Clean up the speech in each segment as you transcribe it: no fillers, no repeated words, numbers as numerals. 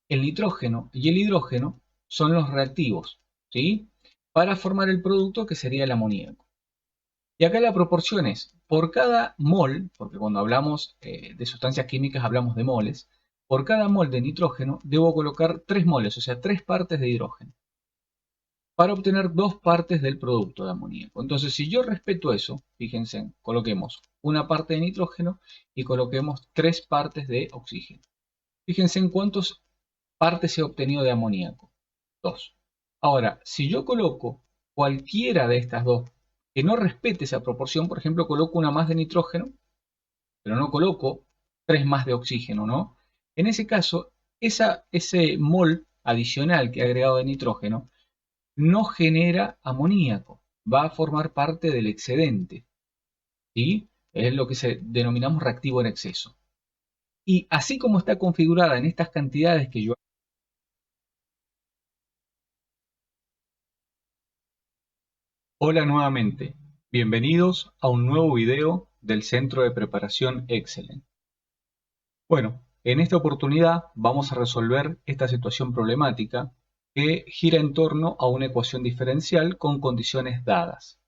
el nitrógeno y el hidrógeno son los reactivos, ¿sí? Para formar el producto que sería el amoníaco. Y acá la proporción es, por cada mol, porque cuando hablamos de sustancias químicas hablamos de moles, por cada mol de nitrógeno debo colocar 3 moles, o sea, 3 partes de hidrógeno, para obtener 2 partes del producto de amoníaco. Entonces, si yo respeto eso, fíjense, coloquemos una parte de nitrógeno y coloquemos 3 partes de oxígeno. Fíjense en cuántas partes he obtenido de amoníaco. 2. Ahora, si yo coloco cualquiera de estas dos que no respete esa proporción, por ejemplo, coloco una más de nitrógeno, pero no coloco 3 más de oxígeno, ¿no? En ese caso, ese mol adicional que he agregado de nitrógeno no genera amoníaco, va a formar parte del excedente, ¿sí? Es lo que denominamos reactivo en exceso. Y así como está configurada en estas cantidades que yo... Hola nuevamente, bienvenidos a un nuevo video del Centro de Preparación Excellent. Bueno, en esta oportunidad vamos a resolver esta situación problemática que gira en torno a una ecuación diferencial con condiciones dadas.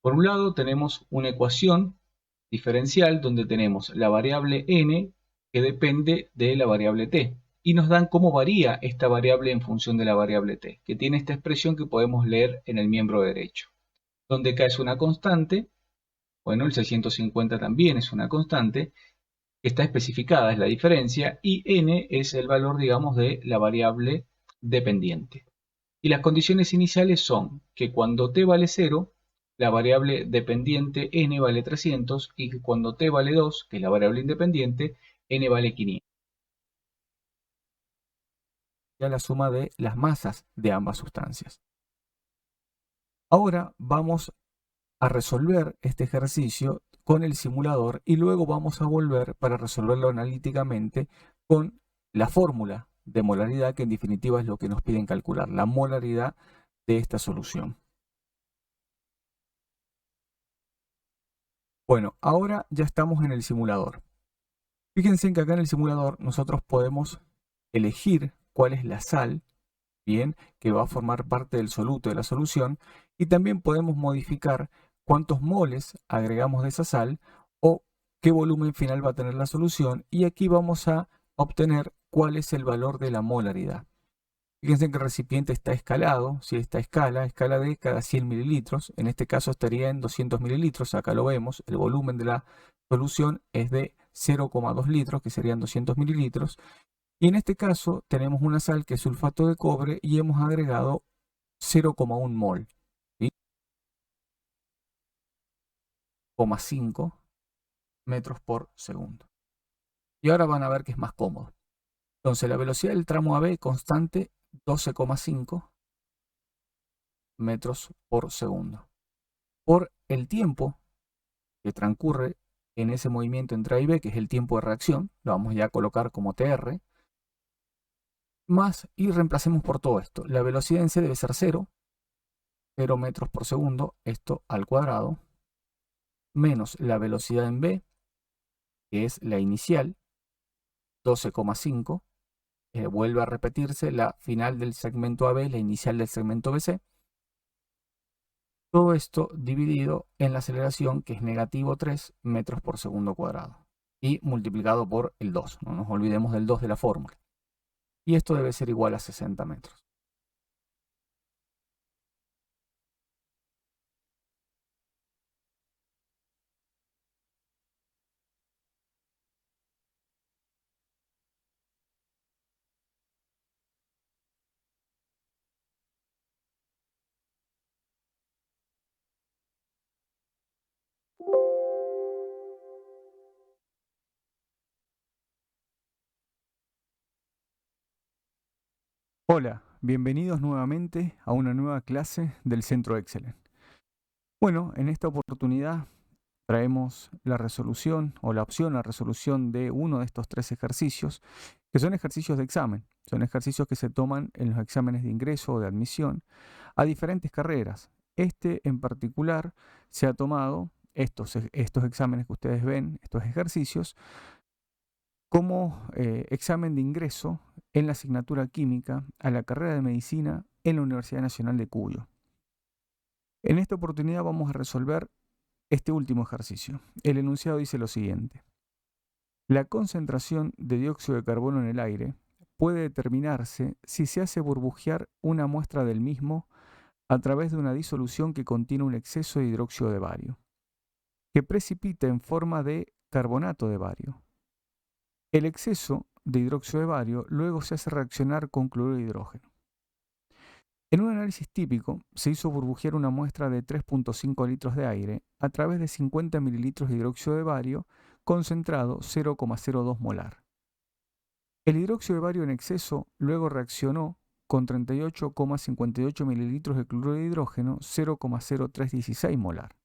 Por un lado tenemos una ecuación diferencial donde tenemos la variable n que depende de la variable t y nos dan cómo varía esta variable en función de la variable t, que tiene esta expresión que podemos leer en el miembro derecho, donde k es una constante, bueno, el 650 también es una constante, está especificada, es la diferencia, y n es el valor, digamos, de la variable dependiente. Y las condiciones iniciales son que cuando t vale 0, la variable dependiente n vale 300 y que cuando t vale 2, que es la variable independiente, n vale 500. Ya la suma de las masas de ambas sustancias. Ahora vamos a resolver este ejercicio con el simulador y luego vamos a volver para resolverlo analíticamente con la fórmula de molaridad, que en definitiva es lo que nos piden calcular, la molaridad de esta solución. Bueno, ahora ya estamos en el simulador. Fíjense que acá en el simulador nosotros podemos elegir cuál es la sal, bien, que va a formar parte del soluto de la solución, y también podemos modificar cuántos moles agregamos de esa sal o qué volumen final va a tener la solución, y aquí vamos a obtener cuál es el valor de la molaridad. Fíjense que el recipiente está escalado, si esta escala de cada 100 mililitros, en este caso estaría en 200 mililitros, acá lo vemos, el volumen de la solución es de 0,2 litros, que serían 200 mililitros, y en este caso tenemos una sal que es sulfato de cobre y hemos agregado 0,1 mol, ¿sí? 0,5 metros por segundo. Y ahora van a ver que es más cómodo. Entonces la velocidad del tramo AB constante 12,5 metros por segundo. Por el tiempo que transcurre en ese movimiento entre A y B, que es el tiempo de reacción, lo vamos ya a colocar como TR, más, y reemplacemos por todo esto. La velocidad en C debe ser 0 metros por segundo, esto al cuadrado, menos la velocidad en B, que es la inicial, 12,5, vuelve a repetirse la final del segmento AB, la inicial del segmento BC. Todo esto dividido en la aceleración, que es negativo 3 metros por segundo cuadrado, y multiplicado por el 2, no nos olvidemos del 2 de la fórmula. Y esto debe ser igual a 60 metros. Hola, bienvenidos nuevamente a una nueva clase del Centro Excellent. Bueno, en esta oportunidad traemos la resolución o la opción a resolución de uno de estos 3 ejercicios, que son ejercicios de examen. Son ejercicios que se toman en los exámenes de ingreso o de admisión a diferentes carreras. Este en particular se ha tomado, estos exámenes que ustedes ven, estos ejercicios, como examen de ingreso en la asignatura química a la carrera de medicina en la Universidad Nacional de Cuyo. En esta oportunidad vamos a resolver este último ejercicio. El enunciado dice lo siguiente. La concentración de dióxido de carbono en el aire puede determinarse si se hace burbujear una muestra del mismo a través de una disolución que contiene un exceso de hidróxido de bario, que precipita en forma de carbonato de bario. El exceso de hidróxido de bario luego se hace reaccionar con cloruro de hidrógeno. En un análisis típico, se hizo burbujear una muestra de 3.5 litros de aire a través de 50 mililitros de hidróxido de bario concentrado 0,02 molar. El hidróxido de bario en exceso luego reaccionó con 38,58 mililitros de cloruro de hidrógeno 0,0316 molar.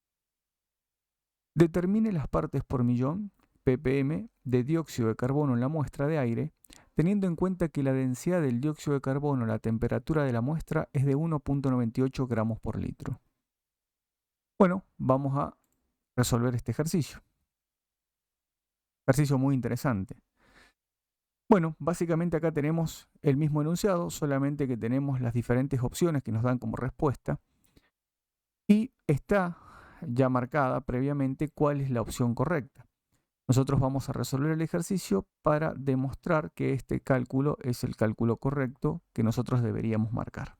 Determine las partes por millón, ppm, de dióxido de carbono en la muestra de aire, teniendo en cuenta que la densidad del dióxido de carbono a la temperatura de la muestra es de 1,98 gramos por litro. Bueno, vamos a resolver este ejercicio. Ejercicio muy interesante. Bueno, básicamente acá tenemos el mismo enunciado, solamente que tenemos las diferentes opciones que nos dan como respuesta. Y está ya marcada previamente cuál es la opción correcta. Nosotros vamos a resolver el ejercicio para demostrar que este cálculo es el cálculo correcto que nosotros deberíamos marcar.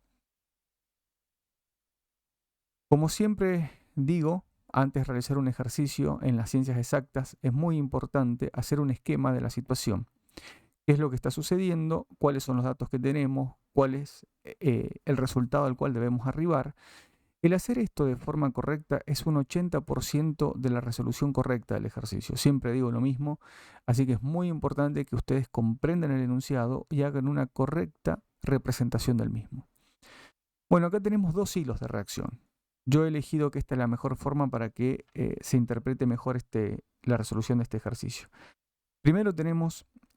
Como siempre digo, antes de realizar un ejercicio en las ciencias exactas, es muy importante hacer un esquema de la situación. ¿Qué es lo que está sucediendo? ¿Cuáles son los datos que tenemos? ¿Cuál es el resultado al cual debemos arribar? El hacer esto de forma correcta es un 80% de la resolución correcta del ejercicio. Siempre digo lo mismo, así que es muy importante que ustedes comprendan el enunciado y hagan una correcta representación del mismo. Bueno, acá tenemos dos hilos de reacción. Yo he elegido que esta es la mejor forma para que se interprete mejor la resolución de este ejercicio. Primero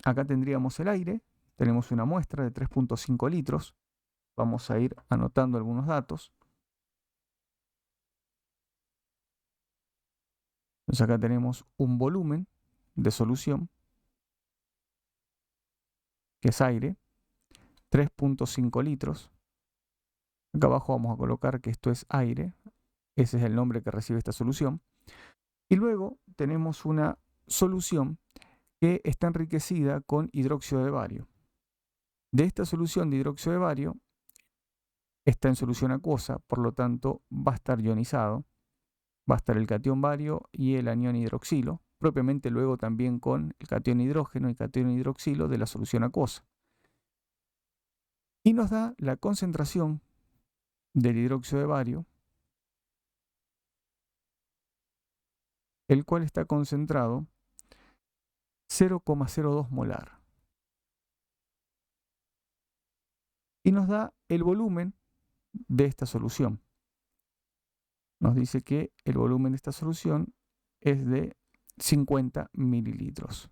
acá tendríamos el aire, tenemos una muestra de 3.5 litros. Vamos a ir anotando algunos datos. Entonces acá tenemos un volumen de solución, que es aire, 3.5 litros. Acá abajo vamos a colocar que esto es aire, ese es el nombre que recibe esta solución. Y luego tenemos una solución que está enriquecida con hidróxido de bario. De esta solución de hidróxido de bario está en solución acuosa, por lo tanto va a estar ionizado. Va a estar el catión bario y el anión hidroxilo, propiamente luego también con el catión hidrógeno y catión hidroxilo de la solución acuosa. Y nos da la concentración del hidróxido de bario, el cual está concentrado 0,02 molar. Y nos da el volumen de esta solución. Nos dice que el volumen de esta solución es de 50 mililitros.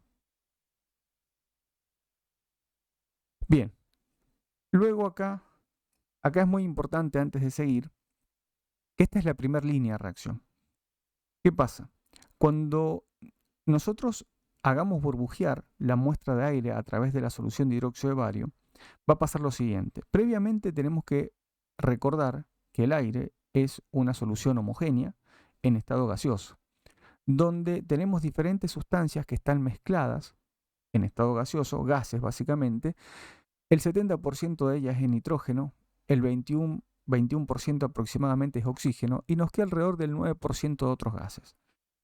Bien, luego acá es muy importante antes de seguir que esta es la primera línea de reacción. ¿Qué pasa? Cuando nosotros hagamos burbujear la muestra de aire a través de la solución de hidróxido de bario, va a pasar lo siguiente. Previamente tenemos que recordar que el aire es una solución homogénea en estado gaseoso, donde tenemos diferentes sustancias que están mezcladas en estado gaseoso, gases básicamente. El 70% de ellas es nitrógeno, el 21% aproximadamente es oxígeno y nos queda alrededor del 9% de otros gases.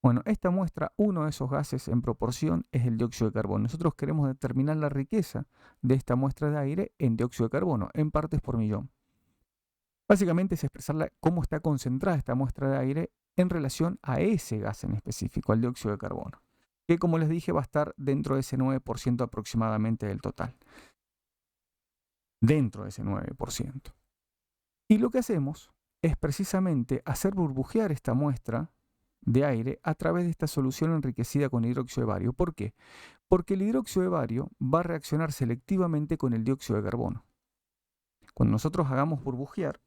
Bueno, esta muestra, uno de esos gases en proporción es el dióxido de carbono. Nosotros queremos determinar la riqueza de esta muestra de aire en dióxido de carbono, en partes por millón. Básicamente es expresar cómo está concentrada esta muestra de aire en relación a ese gas en específico, al dióxido de carbono, que como les dije va a estar dentro de ese 9% aproximadamente del total. Dentro de ese 9%. Y lo que hacemos es precisamente hacer burbujear esta muestra de aire a través de esta solución enriquecida con hidróxido de bario. ¿Por qué? Porque el hidróxido de bario va a reaccionar selectivamente con el dióxido de carbono. Cuando nosotros hagamos burbujear,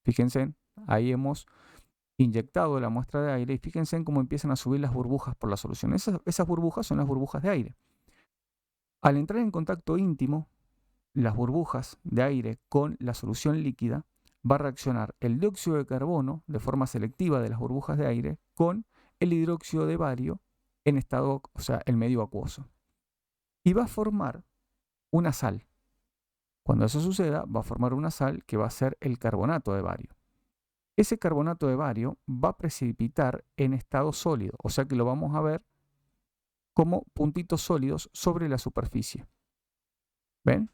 fíjense, ahí hemos inyectado la muestra de aire y fíjense en cómo empiezan a subir las burbujas por la solución. Esas burbujas son las burbujas de aire. Al entrar en contacto íntimo las burbujas de aire con la solución líquida, va a reaccionar el dióxido de carbono de forma selectiva de las burbujas de aire con el hidróxido de bario en estado, o sea, el medio acuoso. Y va a formar una sal. Cuando eso suceda, va a formar una sal que va a ser el carbonato de bario. Ese carbonato de bario va a precipitar en estado sólido, o sea que lo vamos a ver como puntitos sólidos sobre la superficie. ¿Ven?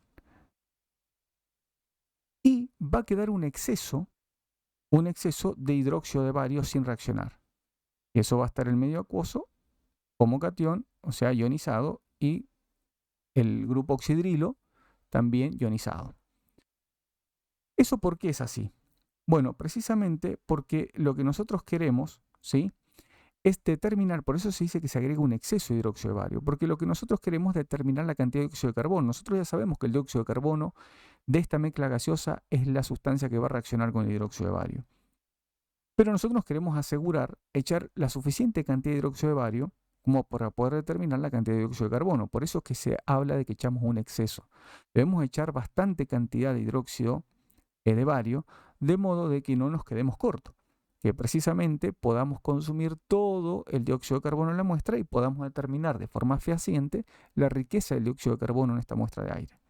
Y va a quedar un exceso de hidróxido de bario sin reaccionar. Y eso va a estar en el medio acuoso como catión, o sea, ionizado, y el grupo oxidrilo también ionizado. ¿Eso por qué es así? Bueno, precisamente porque lo que nosotros queremos, ¿sí?, es determinar, por eso se dice que se agrega un exceso de hidróxido de bario, porque lo que nosotros queremos es determinar la cantidad de dióxido de carbono. Nosotros ya sabemos que el dióxido de carbono de esta mezcla gaseosa es la sustancia que va a reaccionar con el hidróxido de bario. Pero nosotros nos queremos asegurar echar la suficiente cantidad de hidróxido de bario como para poder determinar la cantidad de dióxido de carbono. Por eso es que se habla de que echamos un exceso. Debemos echar bastante cantidad de hidróxido de bario, de modo de que no nos quedemos cortos, que precisamente podamos consumir todo el dióxido de carbono en la muestra y podamos determinar de forma fehaciente la riqueza del dióxido de carbono en esta muestra de aire.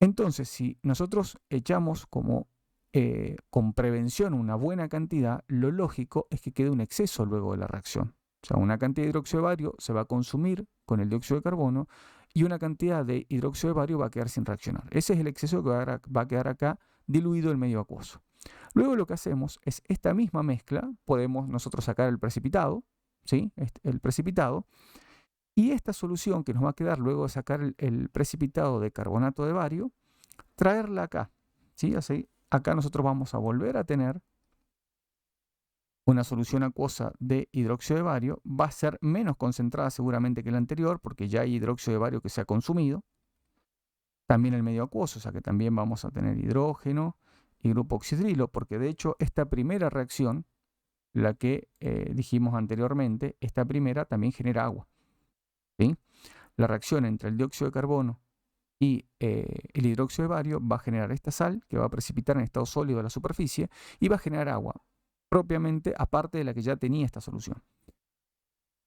Entonces, si nosotros echamos con prevención una buena cantidad, lo lógico es que quede un exceso luego de la reacción. O sea, una cantidad de hidróxido de bario se va a consumir con el dióxido de carbono y una cantidad de hidróxido de bario va a quedar sin reaccionar. Ese es el exceso que va a quedar acá diluido en medio acuoso. Luego lo que hacemos es esta misma mezcla, podemos nosotros sacar el precipitado, ¿sí?, el precipitado, y esta solución que nos va a quedar luego de sacar el precipitado de carbonato de bario, traerla acá, ¿sí? Así, acá nosotros vamos a volver a tener una solución acuosa de hidróxido de bario, va a ser menos concentrada seguramente que la anterior, porque ya hay hidróxido de bario que se ha consumido. También el medio acuoso, o sea que también vamos a tener hidrógeno y grupo oxidrilo, porque de hecho esta primera reacción, la que dijimos anteriormente, esta primera también genera agua, ¿sí? La reacción entre el dióxido de carbono y el hidróxido de bario va a generar esta sal que va a precipitar en estado sólido a la superficie y va a generar agua, propiamente aparte de la que ya tenía esta solución.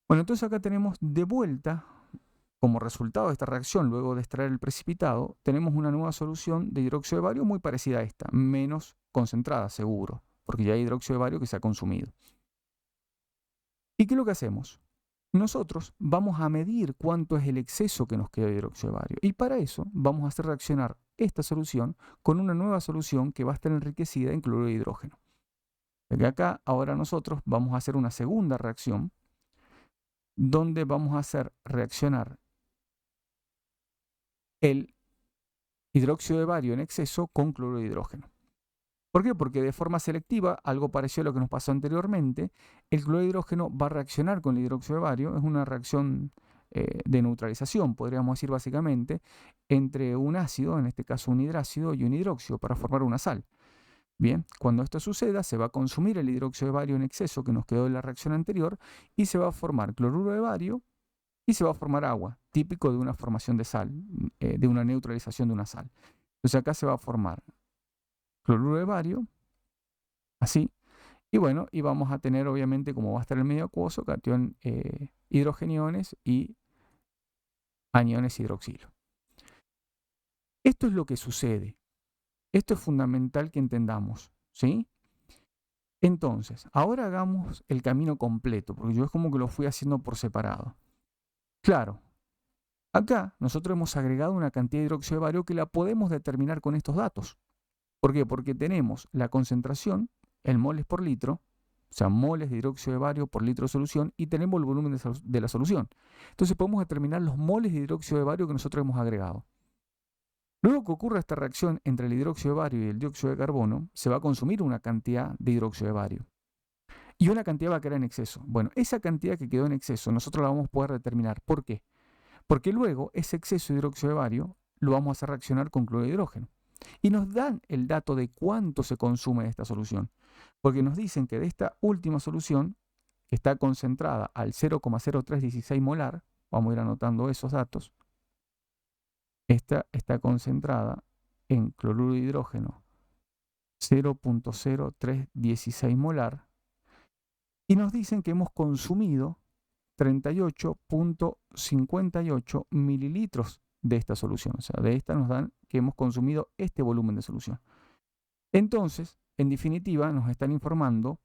Bueno, entonces acá tenemos de vuelta, como resultado de esta reacción, luego de extraer el precipitado, tenemos una nueva solución de hidróxido de bario muy parecida a esta, menos concentrada, seguro, porque ya hay hidróxido de bario que se ha consumido. ¿Y qué es lo que hacemos? Nosotros vamos a medir cuánto es el exceso que nos queda de hidróxido de bario. Y para eso vamos a hacer reaccionar esta solución con una nueva solución que va a estar enriquecida en cloruro de hidrógeno. De acá ahora nosotros vamos a hacer una segunda reacción donde vamos a hacer reaccionar el hidróxido de bario en exceso con cloruro de hidrógeno. ¿Por qué? Porque de forma selectiva, algo parecido a lo que nos pasó anteriormente, el cloruro de hidrógeno va a reaccionar con el hidróxido de bario, es una reacción de neutralización, podríamos decir básicamente, entre un ácido, en este caso un hidrácido, y un hidróxido para formar una sal. Bien, cuando esto suceda, se va a consumir el hidróxido de bario en exceso que nos quedó de la reacción anterior y se va a formar cloruro de bario y se va a formar agua, típico de una formación de sal, de una neutralización de una sal. Entonces acá se va a formar cloruro de bario, así, y bueno, y vamos a tener obviamente, como va a estar el medio acuoso, catión hidrogeniones y aniones hidroxilo. Esto es lo que sucede. Esto es fundamental que entendamos, ¿sí? Entonces, ahora hagamos el camino completo, porque yo es como que lo fui haciendo por separado. Claro, acá nosotros hemos agregado una cantidad de hidróxido de bario que la podemos determinar con estos datos. ¿Por qué? Porque tenemos la concentración en moles por litro, o sea, moles de hidróxido de bario por litro de solución, y tenemos el volumen de la solución. Entonces podemos determinar los moles de hidróxido de bario que nosotros hemos agregado. Luego que ocurra esta reacción entre el hidróxido de bario y el dióxido de carbono, se va a consumir una cantidad de hidróxido de bario. Y una cantidad va a quedar en exceso. Bueno, esa cantidad que quedó en exceso nosotros la vamos a poder determinar. ¿Por qué? Porque luego ese exceso de hidróxido de bario lo vamos a hacer reaccionar con cloruro de hidrógeno. Y nos dan el dato de cuánto se consume de esta solución. Porque nos dicen que de esta última solución, que está concentrada al 0,0316 molar, vamos a ir anotando esos datos, Esta está concentrada en cloruro de hidrógeno 0.0316 molar y nos dicen que hemos consumido 38.58 mililitros de esta solución. O sea, de esta nos dan que hemos consumido este volumen de solución. Entonces, en definitiva, nos están informando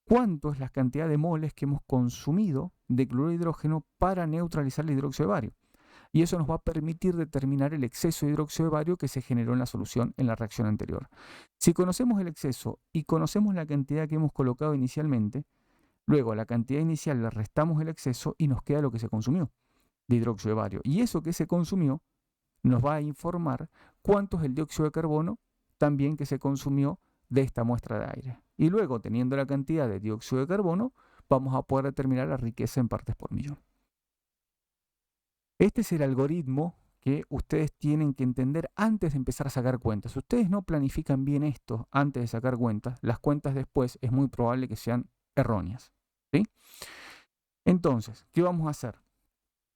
cuánto es la cantidad de moles que hemos consumido de cloruro de hidrógeno para neutralizar el hidróxido de bario. Y eso nos va a permitir determinar el exceso de hidróxido de bario que se generó en la solución en la reacción anterior. Si conocemos el exceso y conocemos la cantidad que hemos colocado inicialmente, luego a la cantidad inicial le restamos el exceso y nos queda lo que se consumió de hidróxido de bario. Y eso que se consumió nos va a informar cuánto es el dióxido de carbono también que se consumió de esta muestra de aire. Y luego, teniendo la cantidad de dióxido de carbono, vamos a poder determinar la riqueza en partes por millón. Este es el algoritmo que ustedes tienen que entender antes de empezar a sacar cuentas. Si ustedes no planifican bien esto antes de sacar cuentas, las cuentas después es muy probable que sean erróneas. ¿Sí? Entonces, ¿qué vamos a hacer?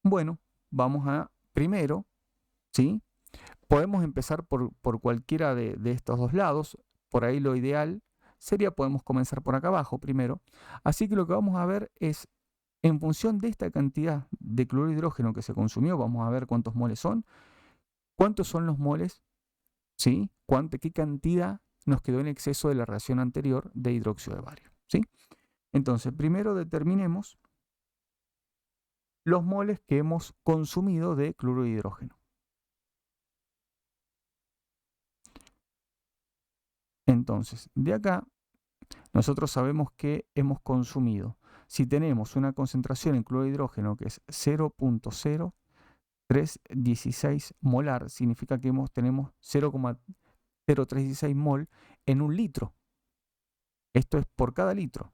Bueno, vamos a, primero, ¿sí? Podemos empezar por cualquiera de estos dos lados. Por ahí lo ideal sería, podemos comenzar por acá abajo primero. Así que lo que vamos a ver es, en función de esta cantidad de cloruro de hidrógeno que se consumió, vamos a ver cuántos moles son. ¿Cuántos son los moles? ¿Sí? ¿Qué cantidad nos quedó en exceso de la reacción anterior de hidróxido de bario? ¿Sí? Entonces, primero determinemos los moles que hemos consumido de cloruro de hidrógeno. Entonces, de acá, nosotros sabemos que hemos consumido, si tenemos una concentración en cloruro de hidrógeno que es 0.0316 molar, significa que tenemos 0.0316 mol en un litro. Esto es por cada litro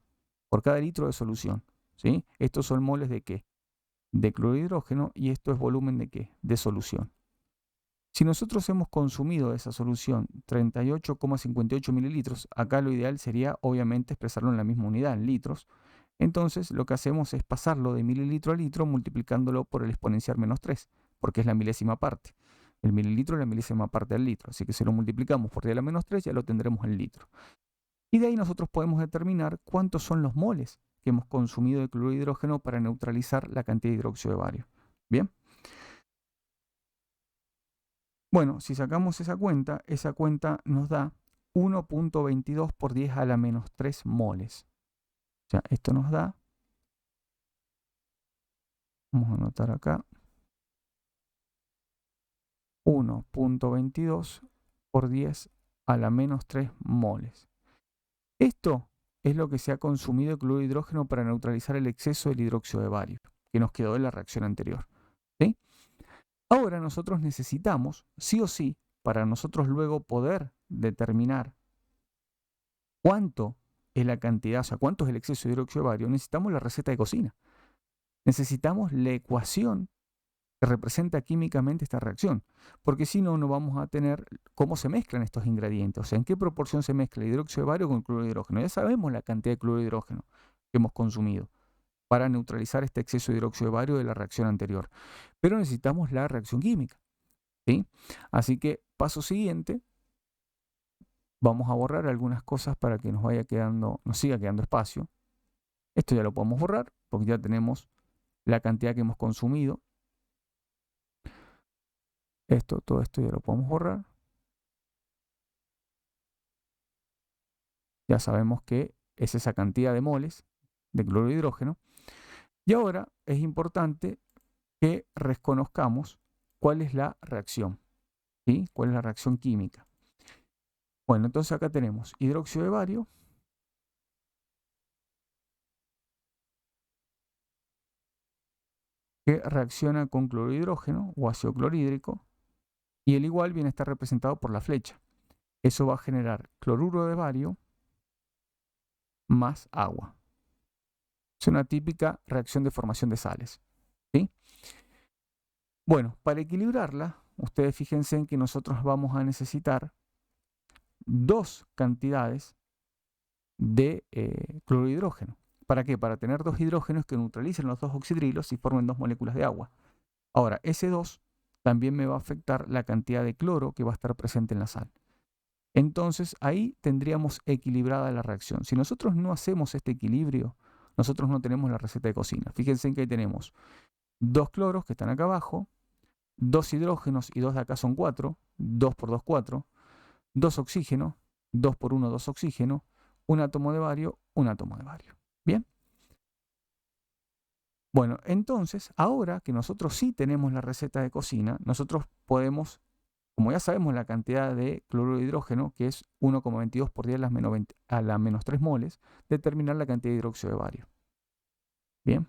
de solución. ¿Sí? Estos son moles de ¿qué? De cloruro de hidrógeno, y esto es volumen de ¿qué? De solución. Si nosotros hemos consumido de esa solución 38,58 mililitros, acá lo ideal sería obviamente expresarlo en la misma unidad, en litros. Entonces lo que hacemos es pasarlo de mililitro a litro multiplicándolo por el exponencial menos 3, porque es la milésima parte. El mililitro es la milésima parte del litro, así que si lo multiplicamos por 10 a la menos 3 ya lo tendremos en litro. Y de ahí nosotros podemos determinar cuántos son los moles que hemos consumido de cloruro de hidrógeno para neutralizar la cantidad de hidróxido de bario. ¿Bien? Bueno, si sacamos esa cuenta nos da 1.22 por 10 a la menos 3 moles. O sea, esto nos da, vamos a anotar acá, 1.22 por 10 a la menos 3 moles. Esto es lo que se ha consumido de cloruro de hidrógeno para neutralizar el exceso del hidróxido de bario que nos quedó de la reacción anterior. ¿Sí? Ahora nosotros necesitamos, sí o sí, para nosotros luego poder determinar cuánto es la cantidad, o sea, cuánto es el exceso de hidróxido de bario, necesitamos la receta de cocina. Necesitamos la ecuación que representa químicamente esta reacción, porque si no, no vamos a tener cómo se mezclan estos ingredientes, o sea, en qué proporción se mezcla el hidróxido de bario con el cloruro de hidrógeno. Ya sabemos la cantidad de cloruro de hidrógeno que hemos consumido para neutralizar este exceso de hidróxido de bario de la reacción anterior, pero necesitamos la reacción química. ¿Sí? Así que, paso siguiente, vamos a borrar algunas cosas para que nos siga quedando espacio. Esto ya lo podemos borrar porque ya tenemos la cantidad que hemos consumido. Todo esto ya lo podemos borrar. Ya sabemos que es esa cantidad de moles de cloruro de hidrógeno. Y ahora es importante que reconozcamos cuál es la reacción. ¿Sí? ¿Cuál es la reacción química? Bueno, entonces acá tenemos hidróxido de bario que reacciona con cloruro de hidrógeno o ácido clorhídrico, y el igual viene a estar representado por la flecha. Eso va a generar cloruro de bario más agua. Es una típica reacción de formación de sales. ¿Sí? Bueno, para equilibrarla, ustedes fíjense en que nosotros vamos a necesitar dos cantidades de cloruro de hidrógeno. ¿Para qué? Para tener dos hidrógenos que neutralicen los dos oxidrilos y formen dos moléculas de agua. Ahora, ese 2 también me va a afectar la cantidad de cloro que va a estar presente en la sal. Entonces ahí tendríamos equilibrada la reacción. Si nosotros no hacemos este equilibrio, nosotros no tenemos la receta de cocina. Fíjense en que ahí tenemos 2 cloros que están acá abajo, 2 hidrógenos y 2 de acá son 4, 2 por 2, 4, 2 oxígenos, 2 por 1, 2 oxígenos, un átomo de bario, un átomo de bario. ¿Bien? Bueno, entonces, ahora que nosotros sí tenemos la receta de cocina, nosotros podemos, como ya sabemos la cantidad de cloruro de hidrógeno, que es 1,22 por 10 a la menos 3 moles, determinar la cantidad de hidróxido de bario. Bien,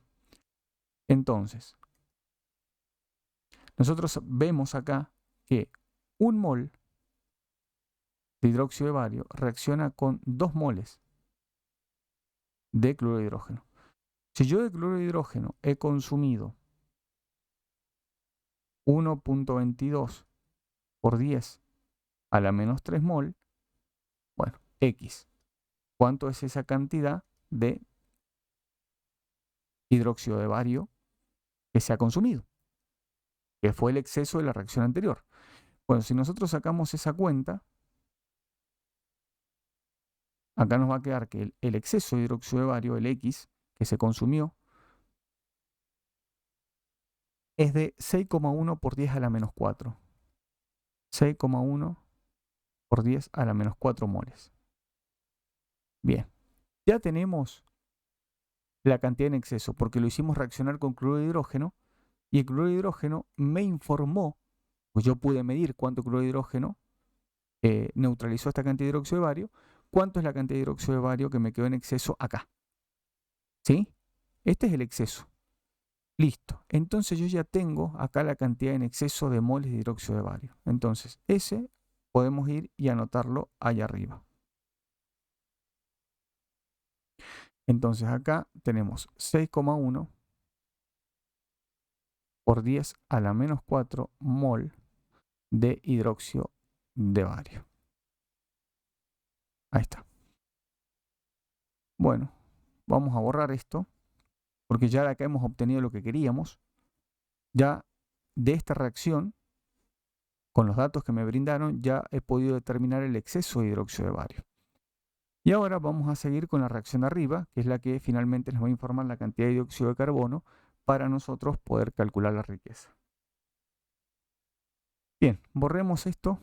entonces, nosotros vemos acá que 1 mol de hidróxido de bario reacciona con 2 moles de cloruro de hidrógeno. Si yo de cloruro de hidrógeno he consumido 1,22 por 10 a la menos 3 mol, bueno, X. ¿Cuánto es esa cantidad de hidróxido de bario que se ha consumido? Que fue el exceso de la reacción anterior. Bueno, si nosotros sacamos esa cuenta, acá nos va a quedar que el exceso de hidróxido de bario, el X, que se consumió, es de 6,1 por 10 a la menos 4. 6,1 por 10 a la menos 4 moles. Bien, ya tenemos la cantidad en exceso porque lo hicimos reaccionar con cloruro de hidrógeno y el cloruro de hidrógeno me informó, pues yo pude medir cuánto cloruro de hidrógeno neutralizó esta cantidad de hidróxido de bario, cuánto es la cantidad de hidróxido de bario que me quedó en exceso acá. ¿Sí? Este es el exceso. Listo. Entonces yo ya tengo acá la cantidad en exceso de moles de hidróxido de bario. Entonces ese podemos ir y anotarlo allá arriba. Entonces acá tenemos 6,1 por 10 a la menos 4 mol de hidróxido de bario. Ahí está. Bueno, vamos a borrar esto porque ya de acá hemos obtenido lo que queríamos. Ya de esta reacción, con los datos que me brindaron, ya he podido determinar el exceso de hidróxido de bario. Y ahora vamos a seguir con la reacción de arriba, que es la que finalmente nos va a informar la cantidad de dióxido de carbono para nosotros poder calcular la riqueza. Bien, borremos esto,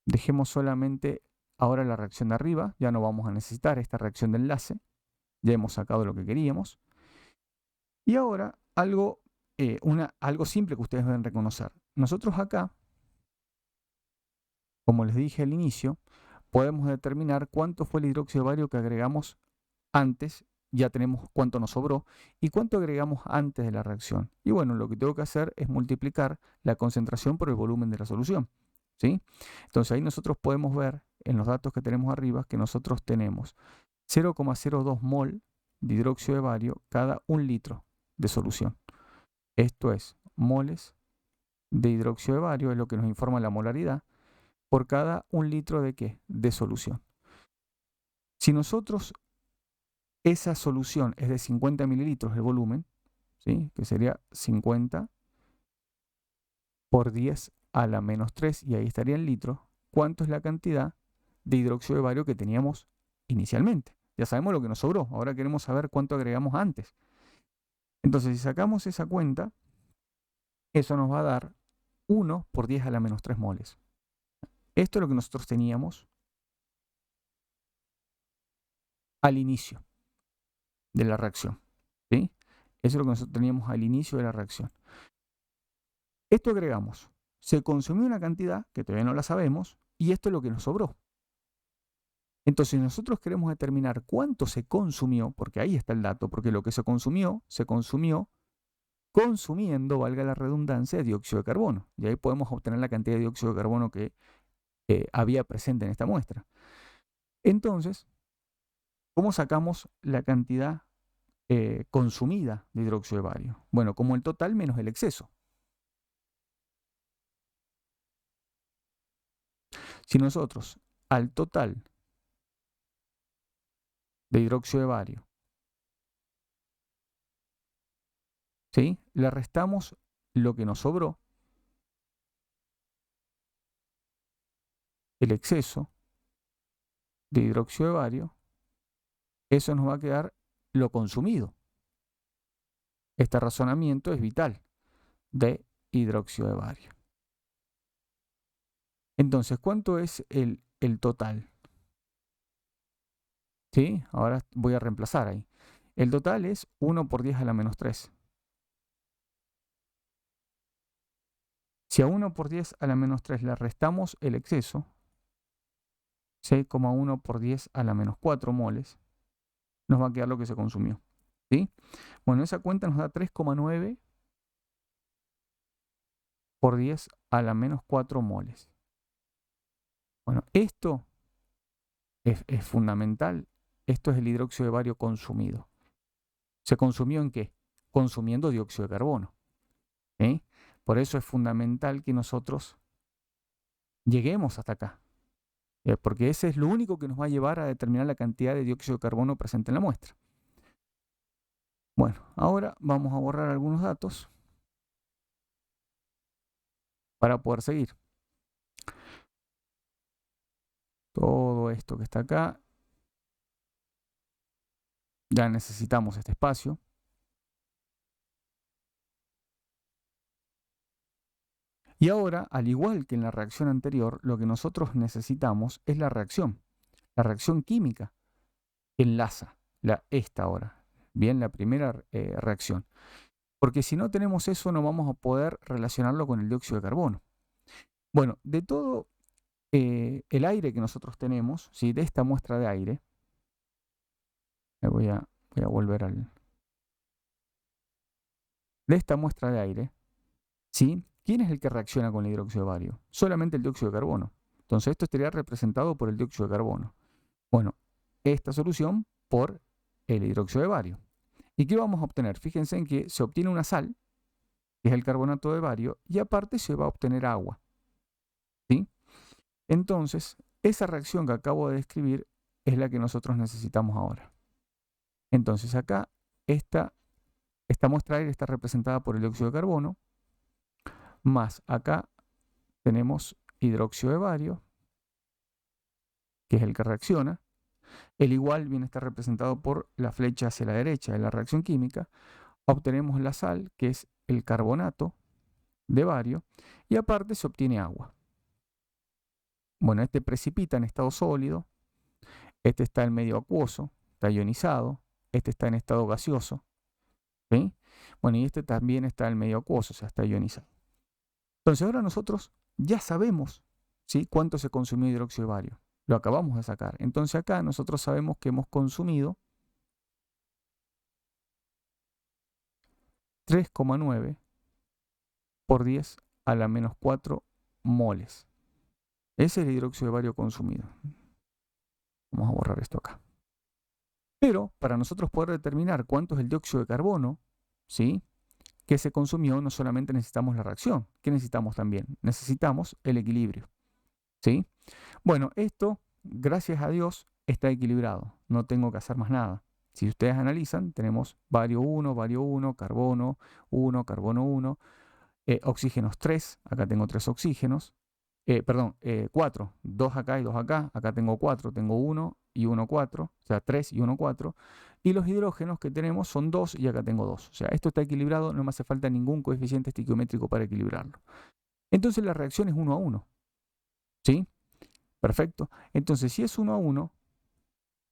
dejemos solamente ahora la reacción de arriba, ya no vamos a necesitar esta reacción de enlace, ya hemos sacado lo que queríamos. Y ahora algo simple que ustedes deben reconocer. Nosotros acá, como les dije al inicio, podemos determinar cuánto fue el hidróxido de bario que agregamos antes, ya tenemos cuánto nos sobró, y cuánto agregamos antes de la reacción. Y bueno, lo que tengo que hacer es multiplicar la concentración por el volumen de la solución. ¿Sí? Entonces ahí nosotros podemos ver en los datos que tenemos arriba que nosotros tenemos 0,02 mol de hidróxido de bario cada 1 litro de solución. Esto es moles de hidróxido de bario, es lo que nos informa la molaridad, por cada 1 litro de ¿qué? De solución. Si nosotros esa solución es de 50 mililitros el volumen, ¿sí? Que sería 50 por 10 a la menos 3, y ahí estaría en litros, ¿cuánto es la cantidad de hidróxido de bario que teníamos inicialmente? Ya sabemos lo que nos sobró, ahora queremos saber cuánto agregamos antes. Entonces, si sacamos esa cuenta, eso nos va a dar 1 por 10 a la menos 3 moles. Esto es lo que nosotros teníamos al inicio de la reacción. ¿Sí? Eso es lo que nosotros teníamos al inicio de la reacción. Esto agregamos. Se consumió una cantidad que todavía no la sabemos y esto es lo que nos sobró. Entonces nosotros queremos determinar cuánto se consumió, porque ahí está el dato, porque lo que se consumió consumiendo, valga la redundancia, dióxido de carbono. Y ahí podemos obtener la cantidad de dióxido de carbono que había presente en esta muestra. Entonces, ¿cómo sacamos la cantidad consumida de hidróxido de bario? Bueno, como el total menos el exceso. Si nosotros al total de hidróxido de bario, ¿sí?, le restamos lo que nos sobró, el exceso de hidróxido de bario, eso nos va a quedar lo consumido. Este razonamiento es vital de hidróxido de bario. Entonces, ¿cuánto es el total? ¿Sí? Ahora voy a reemplazar ahí. El total es 1 por 10 a la menos 3. Si a 1 por 10 a la menos 3 le restamos el exceso, 6,1 por 10 a la menos 4 moles, nos va a quedar lo que se consumió. ¿Sí? Bueno, esa cuenta nos da 3,9 por 10 a la menos 4 moles. Bueno, esto es fundamental. Esto es el hidróxido de bario consumido. ¿Se consumió en qué? Consumiendo dióxido de carbono. ¿Sí? Por eso es fundamental que nosotros lleguemos hasta acá. Porque ese es lo único que nos va a llevar a determinar la cantidad de dióxido de carbono presente en la muestra. Bueno, ahora vamos a borrar algunos datos para poder seguir. Todo esto que está acá, ya necesitamos este espacio. Y ahora, al igual que en la reacción anterior, lo que nosotros necesitamos es la reacción química que enlaza esta ahora. Bien, la primera reacción. Porque si no tenemos eso, no vamos a poder relacionarlo con el dióxido de carbono. Bueno, de todo el aire que nosotros tenemos, ¿sí? De esta muestra de aire, voy a volver al... De esta muestra de aire, ¿sí? ¿Quién es el que reacciona con el hidróxido de bario? Solamente el dióxido de carbono. Entonces esto estaría representado por el dióxido de carbono. Bueno, esta solución por el hidróxido de bario. ¿Y qué vamos a obtener? Fíjense en que se obtiene una sal, que es el carbonato de bario, y aparte se va a obtener agua. ¿Sí? Entonces, esa reacción que acabo de describir es la que nosotros necesitamos ahora. Entonces acá esta muestra de aire está representada por el dióxido de carbono, más acá tenemos hidróxido de bario, que es el que reacciona. El igual viene a estar representado por la flecha hacia la derecha de la reacción química. Obtenemos la sal, que es el carbonato de bario, y aparte se obtiene agua. Bueno, este precipita en estado sólido, este está en medio acuoso, está ionizado, este está en estado gaseoso, ¿sí? Bueno, y este también está en medio acuoso, o sea, está ionizado. Entonces ahora nosotros ya sabemos, ¿sí?, cuánto se consumió hidróxido de bario. Lo acabamos de sacar. Entonces acá nosotros sabemos que hemos consumido 3,9 por 10 a la menos 4 moles. Ese es el hidróxido de bario consumido. Vamos a borrar esto acá. Pero para nosotros poder determinar cuánto es el dióxido de carbono, ¿sí?, que se consumió, no solamente necesitamos la reacción. ¿Qué necesitamos también? Necesitamos el equilibrio. ¿Sí? Bueno, esto, gracias a Dios, está equilibrado. No tengo que hacer más nada. Si ustedes analizan, tenemos bario 1, carbono 1, oxígenos 3. Acá tengo 3 oxígenos. 4. 2 acá y 2 acá. Acá tengo 4. Tengo 1 y 1, 4. O sea, 3 y 1, 4. Y los hidrógenos que tenemos son 2 y acá tengo 2. O sea, esto está equilibrado. No me hace falta ningún coeficiente estequiométrico para equilibrarlo. Entonces la reacción es 1 a 1. ¿Sí? Perfecto. Entonces, si es 1 a 1,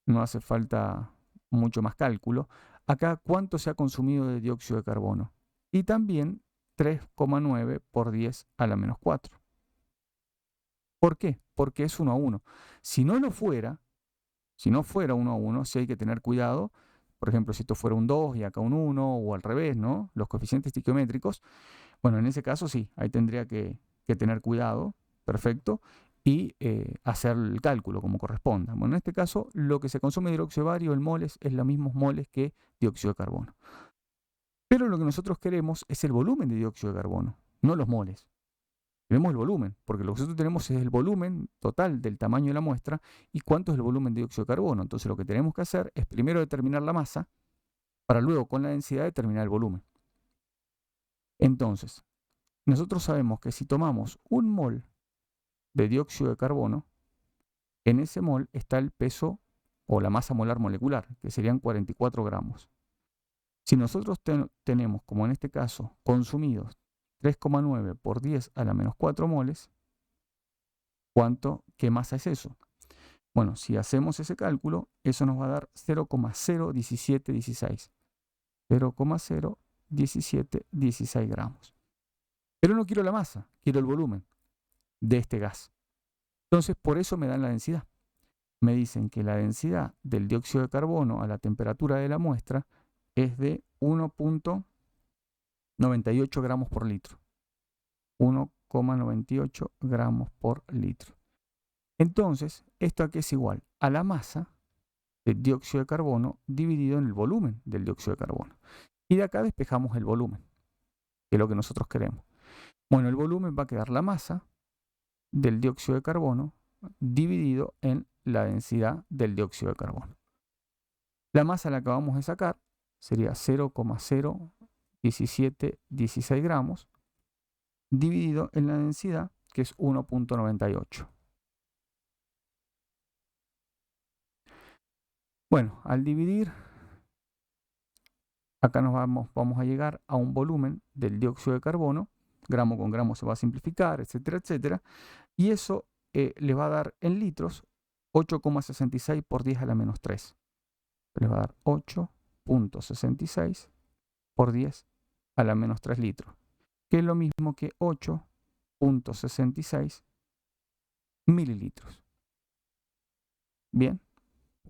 no hace falta mucho más cálculo. Acá, ¿cuánto se ha consumido de dióxido de carbono? Y también 3,9 por 10 a la menos 4. ¿Por qué? Porque es 1 a 1. Si no lo fuera, si no fuera 1 a 1, sí hay que tener cuidado. Por ejemplo, si esto fuera un 2 y acá un 1, o al revés, ¿no? Los coeficientes estequiométricos. Bueno, en ese caso sí, ahí tendría que tener cuidado. Perfecto. Y hacer el cálculo como corresponda. Bueno, en este caso, lo que se consume de hidróxido de bario, el moles, es los mismos moles que dióxido de carbono. Pero lo que nosotros queremos es el volumen de dióxido de carbono, no los moles. Queremos el volumen, porque lo que nosotros tenemos es el volumen total del tamaño de la muestra y cuánto es el volumen de dióxido de carbono. Entonces lo que tenemos que hacer es primero determinar la masa, para luego con la densidad determinar el volumen. Entonces, nosotros sabemos que si tomamos un mol de dióxido de carbono, En ese mol está el peso o la masa molar molecular, que serían 44 gramos. Si nosotros tenemos, como en este caso, consumidos 3,9 por 10 a la menos 4 moles, ¿qué masa es eso? Bueno, si hacemos ese cálculo, eso nos va a dar 0,01716. 0,01716 gramos. Pero no quiero la masa, quiero el volumen de este gas. Entonces, por eso me dan la densidad. Me dicen que la densidad del dióxido de carbono a la temperatura de la muestra es de 1,98 gramos por litro. 1,98 gramos por litro. Entonces, ¿esto a qué es igual? A la masa del dióxido de carbono dividido en el volumen del dióxido de carbono. Y de acá despejamos el volumen, que es lo que nosotros queremos. Bueno, el volumen va a quedar la masa del dióxido de carbono dividido en la densidad del dióxido de carbono. La masa la acabamos de sacar, sería 0,01716 gramos, dividido en la densidad, que es 1,98. Bueno, al dividir, acá vamos a llegar a un volumen del dióxido de carbono, gramo con gramo se va a simplificar, etcétera, etcétera, y eso le va a dar en litros 8,66 por 10 a la menos 3. Les va a dar 8,66 por 10 a la menos 3 litros, que es lo mismo que 8,66 mililitros. Bien,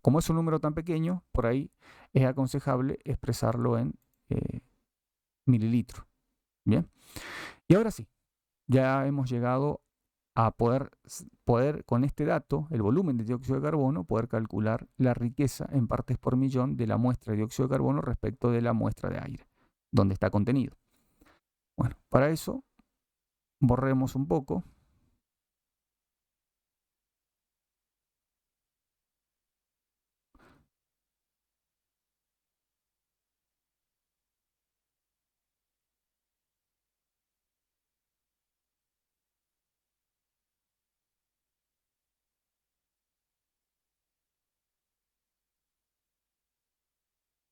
como es un número tan pequeño, por ahí es aconsejable expresarlo en mililitros. Bien, y ahora sí, ya hemos llegado a poder con este dato, el volumen de dióxido de carbono, poder calcular la riqueza en partes por millón de la muestra de dióxido de carbono respecto de la muestra de aire, donde está contenido. Bueno, para eso borremos un poco.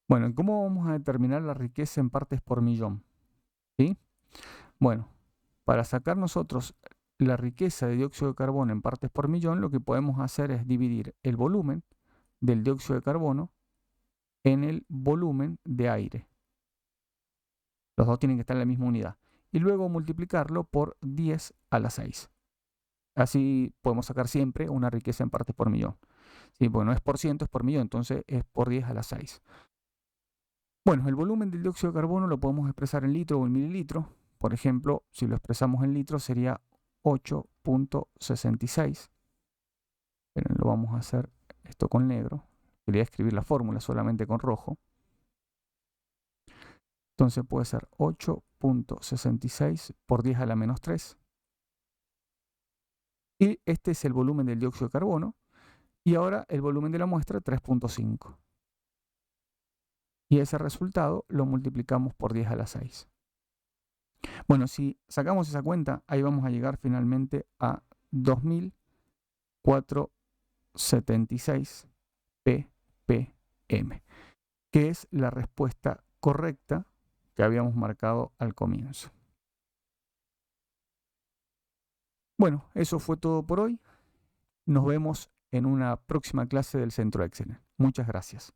Bueno, ¿cómo vamos a determinar la riqueza en partes por millón? ¿Sí? Bueno, para sacar nosotros la riqueza de dióxido de carbono en partes por millón, lo que podemos hacer es dividir el volumen del dióxido de carbono en el volumen de aire. Los dos tienen que estar en la misma unidad. Y luego multiplicarlo por 10 a la 6. Así podemos sacar siempre una riqueza en partes por millón. Sí, porque no es por ciento, es por millón, entonces es por 10 a la 6. Bueno, el volumen del dióxido de carbono lo podemos expresar en litro o en mililitro. Por ejemplo, si lo expresamos en litros sería 8,66. Pero lo vamos a hacer esto con negro. Quería escribir la fórmula solamente con rojo. Entonces puede ser 8,66 por 10 a la menos 3. Y este es el volumen del dióxido de carbono. Y ahora el volumen de la muestra, 3,5. Y ese resultado lo multiplicamos por 10 a la 6. Bueno, si sacamos esa cuenta, ahí vamos a llegar finalmente a 2.476 ppm, que es la respuesta correcta que habíamos marcado al comienzo. Bueno, eso fue todo por hoy. Nos vemos en una próxima clase del Centro Excellent. Muchas gracias.